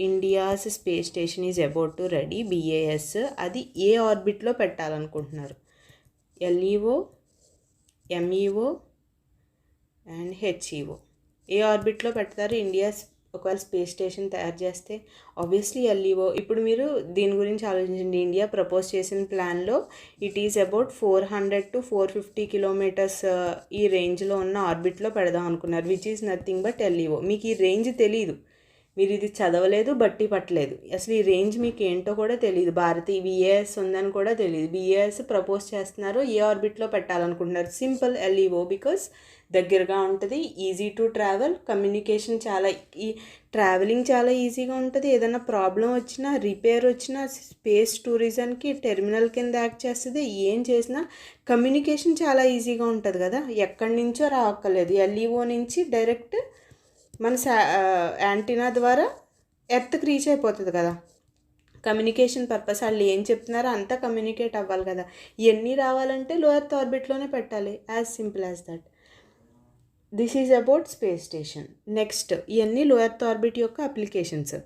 India's space station is about to ready, BAS. అది ఏ ఆర్బిట్లో పెట్టాలనుకుంటున్నారు? LEO, MEO and HEO. ఏ ఆర్బిట్లో పెడతారు India ఒకవేళ space station తయారు చేస్తే? Obviously LEO. ఇప్పుడు మీరు దీని గురించి ఆలోచించండి. ఇండియా ప్రపోజ్ చేసిన ప్లాన్లో it is about 400 to 450 kilometres ఈ రేంజ్లో ఉన్న ఆర్బిట్లో పెడదాం అనుకున్నారు, which is nothing but LEO. మీకు ఈ రేంజ్ తెలీదు, మీరు ఇది చదవలేదు, బట్టి పట్టలేదు, అసలు ఈ రేంజ్ మీకు ఏంటో కూడా తెలియదు. భారతీయ BAS ఉందని కూడా తెలియదు. BAS ప్రపోజ్ చేస్తున్నారు, ఏ ఆర్బిట్లో పెట్టాలనుకుంటున్నారు? సింపుల్ LEO, బికాస్ దగ్గరగా ఉంటుంది, ఈజీ టు ట్రావెల్, కమ్యూనికేషన్ చాలా ట్రావెలింగ్ చాలా ఈజీగా ఉంటుంది. ఏదైనా ప్రాబ్లం వచ్చినా, రిపేర్ వచ్చినా స్పేస్ టూరిజంకి టెర్మినల్ కింద యాక్ట్ చేస్తుంది. ఏం చేసినా కమ్యూనికేషన్ చాలా ఈజీగా ఉంటుంది కదా, ఎక్కడి నుంచో రావక్కర్లేదు. LEO నుంచి డైరెక్ట్ మన యాంటీనా ద్వారా ఎర్త్కి రీచ్ అయిపోతుంది కదా. కమ్యూనికేషన్ పర్పస్ వాళ్ళు ఏం చెప్తున్నారో అంతా కమ్యూనికేట్ అవ్వాలి కదా. ఇవన్నీ రావాలంటే లో ఎర్త్ ఆర్బిట్లోనే పెట్టాలి, as simple as that. This is about space station. Next, ఇవన్నీ లో ఎర్త్ ఆర్బిట్ యొక్క అప్లికేషన్స్.